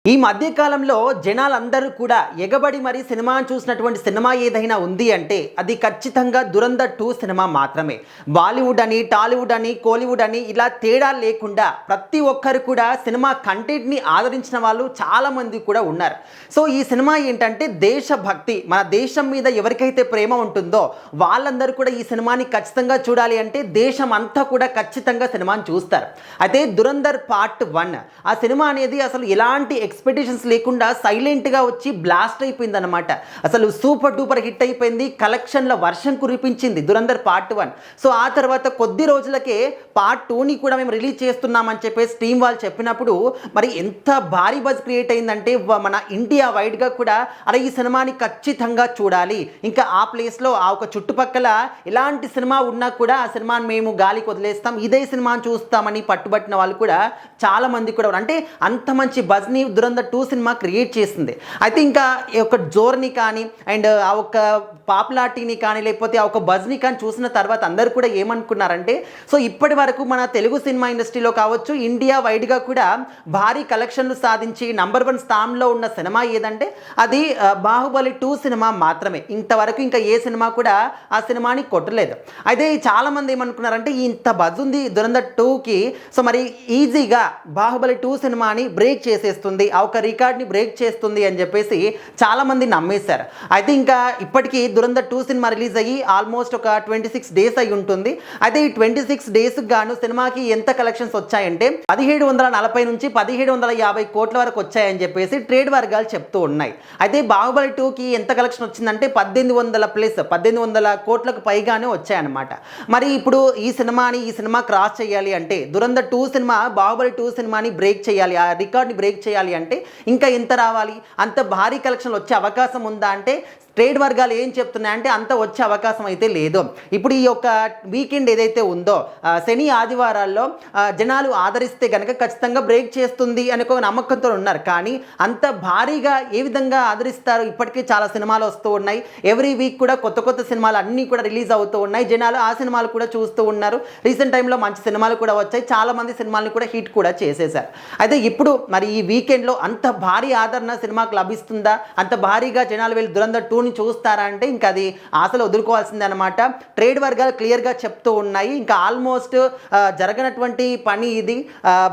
ఈ మధ్య కాలంలో జనాలందరూ కూడా ఎగబడి మరి సినిమాను చూసినటువంటి సినిమా ఏదైనా ఉంది అంటే అది ఖచ్చితంగా దురంధర్ 2 సినిమా మాత్రమే. బాలీవుడ్ అని, టాలీవుడ్ అని, కోలీవుడ్ అని ఇలా తేడా లేకుండా ప్రతి ఒక్కరు కూడా సినిమా కంటెంట్ని ఆదరించిన వాళ్ళు చాలామంది కూడా ఉన్నారు. సో ఈ సినిమా ఏంటంటే దేశభక్తి, మన దేశం మీద ఎవరికైతే ప్రేమ ఉంటుందో వాళ్ళందరూ కూడా ఈ సినిమాని ఖచ్చితంగా చూడాలి అంటే దేశం అంతా కూడా ఖచ్చితంగా సినిమాని చూస్తారు. అయితే దురంధర్ పార్ట్ 1 ఆ సినిమా అనేది అసలు ఎలాంటి ఎక్స్పెక్టేషన్స్ లేకుండా సైలెంట్గా వచ్చి బ్లాస్ట్ అయిపోయింది అనమాట. అసలు సూపర్ డూపర్ హిట్ అయిపోయింది, కలెక్షన్ల వర్షం కురిపించింది దురంధర్ పార్ట్ 1. సో ఆ తర్వాత కొద్ది రోజులకే పార్ట్ 2ని కూడా మేము రిలీజ్ చేస్తున్నామని చెప్పేసి టీమ్ వాళ్ళు చెప్పినప్పుడు మరి ఎంత భారీ బజ్ క్రియేట్ అయిందంటే మన ఇండియా వైడ్గా కూడా అరే ఈ సినిమాని ఖచ్చితంగా చూడాలి, ఇంకా ఆ ప్లేస్లో ఆ ఒక చుట్టుపక్కల ఎలాంటి సినిమా ఉన్నా కూడా ఆ సినిమాని మేము గాలికి వదిలేస్తాం, ఇదే సినిమాని చూస్తామని పట్టుబట్టిన వాళ్ళు కూడా చాలామంది కూడా అంటే అంత మంచి బజ్ని దురంధర్ 2 సినిమా క్రియేట్ చేసింది. అయితే ఇంకా ఈ యొక్క జోర్ని కానీ అండ్ ఆ ఒక పాపులారిటీని కానీ లేకపోతే ఆ ఒక బజ్ని కానీ చూసిన తర్వాత అందరూ కూడా ఏమనుకున్నారంటే సో ఇప్పటి వరకు మన తెలుగు సినిమా ఇండస్ట్రీలో కావచ్చు ఇండియా వైడ్గా కూడా భారీ కలెక్షన్లు సాధించి నంబర్ 1 స్థానంలో ఉన్న సినిమా ఏదంటే అది బాహుబలి 2 సినిమా మాత్రమే. ఇంతవరకు ఇంకా ఏ సినిమా కూడా ఆ సినిమాని కొట్టలేదు. అయితే చాలామంది ఏమనుకున్నారంటే ఇంత బజ్ ఉంది దురంధర్ 2కి, సో మరి ఈజీగా బాహుబలి 2 సినిమాని బ్రేక్ చేసేస్తుంది, ఆ ఒక రికార్డ్ని బ్రేక్ చేస్తుంది అని చెప్పేసి చాలామంది నమ్మేశారు. అయితే ఇంకా ఇప్పటికీ దురంధర్ 2 సినిమా రిలీజ్ అయ్యి ఆల్మోస్ట్ ఒక 26 డేస్ అయి ఉంటుంది. అయితే ఈ 26 డేస్కి గాను సినిమాకి ఎంత కలెక్షన్స్ వచ్చాయంటే 1740 నుంచి 1750 కోట్ల వరకు వచ్చాయని చెప్పేసి ట్రేడ్ వర్గాలు చెప్తూ ఉన్నాయి. అయితే బాహుబలి 2కి ఎంత కలెక్షన్ వచ్చిందంటే 1800 కోట్లకు పైగానే వచ్చాయన్నమాట. మరి ఇప్పుడు ఈ సినిమా క్రాస్ చేయాలి అంటే దురంధర్ 2 సినిమా బాహుబలి 2 సినిమాని బ్రేక్ చేయాలి, ఆ రికార్డ్ని బ్రేక్ చేయాలి అంటే ఇంకా ఎంత రావాలి, అంత భారీ కలెక్షన్లు వచ్చే అవకాశం ఉందా అంటే ట్రేడ్ వర్గాలు ఏం చెప్తున్నాయంటే అంత వచ్చే అవకాశం అయితే లేదు. ఇప్పుడు ఈ యొక్క వీకెండ్ ఏదైతే ఉందో శని ఆదివారాల్లో జనాలు ఆదరిస్తే కనుక ఖచ్చితంగా బ్రేక్ చేస్తుంది అనే ఒక నమ్మకంతో ఉన్నారు. కానీ అంత భారీగా ఏ విధంగా ఆదరిస్తారు, ఇప్పటికీ చాలా సినిమాలు వస్తూ ఉన్నాయి, ఎవ్రీ వీక్ కూడా కొత్త సినిమాలు అన్నీ కూడా రిలీజ్ అవుతూ ఉన్నాయి, జనాలు ఆ సినిమాలు కూడా చూస్తూ ఉన్నారు. రీసెంట్ టైంలో మంచి సినిమాలు కూడా వచ్చాయి, చాలామంది సినిమాలను కూడా హిట్ కూడా చేసేశారు. అయితే ఇప్పుడు మరి ఈ వీకెండ్లో అంత భారీ ఆదరణ సినిమాకు లభిస్తుందా, అంత భారీగా జనాలు వెళ్ళి దురంధర్ 2ని చూస్తారా అంటే ఇంకా అది ఆశలు వదులుకోవాల్సిందే అనమాట. ట్రేడ్ వర్గాలు క్లియర్గా చెప్తూ ఉన్నాయి ఇంకా ఆల్మోస్ట్ జరగనటువంటి పని ఇది.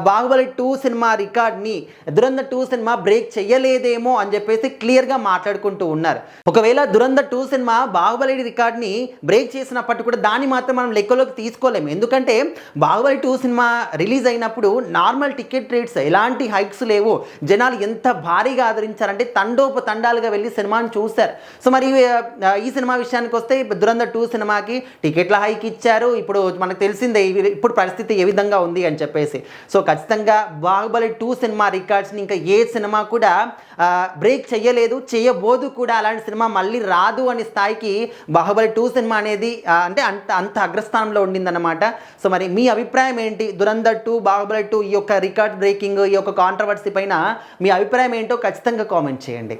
బాహుబలి 2 సినిమా రికార్డ్ని దురంధర్ 2 సినిమా బ్రేక్ చేయలేదేమో అని చెప్పేసి క్లియర్గా మాట్లాడుకుంటూ ఉన్నారు. ఒకవేళ దురంధర్ 2 సినిమా బాహుబలి రికార్డ్ని బ్రేక్ చేసినప్పటికీ కూడా దాన్ని మాత్రం మనం లెక్కలోకి తీసుకోలేము. ఎందుకంటే బాహుబలి 2 సినిమా రిలీజ్ అయినప్పుడు నార్మల్ టికెట్ రేట్స్ ఎలాంటి హైక్స్ లేవు, జనాలు ఎంత భారీగా ఆదరించారంటే తండోపతండాలుగా వెళ్ళి సినిమాని చూశారు. సో మరి ఈ సినిమా విషయానికి వస్తే దురంధర్ 2 సినిమాకి టికెట్ల హైక్ ఇచ్చారు. ఇప్పుడు మనకు తెలిసిందే ఇప్పుడు పరిస్థితి ఏ విధంగా ఉంది అని చెప్పేసి. సో ఖచ్చితంగా బాహుబలి 2 సినిమా రికార్డ్స్ని ఇంకా ఏ సినిమా కూడా బ్రేక్ చేయలేదు, చేయబోదు కూడా. అలాంటి సినిమా మళ్ళీ రాదు అనే స్థాయికి బాహుబలి 2 సినిమా అనేది అంటే అంత అగ్రస్థానంలో ఉండిందన్నమాట. సో మరి మీ అభిప్రాయం ఏంటి? దురంధర్ 2 బాహుబలి 2 ఈ యొక్క రికార్డ్ బ్రేకింగ్, ఈ యొక్క కాంట్రవర్సీ పైన మీ అభిప్రాయం ఏంటో ఖచ్చితంగా కామెంట్ చేయండి.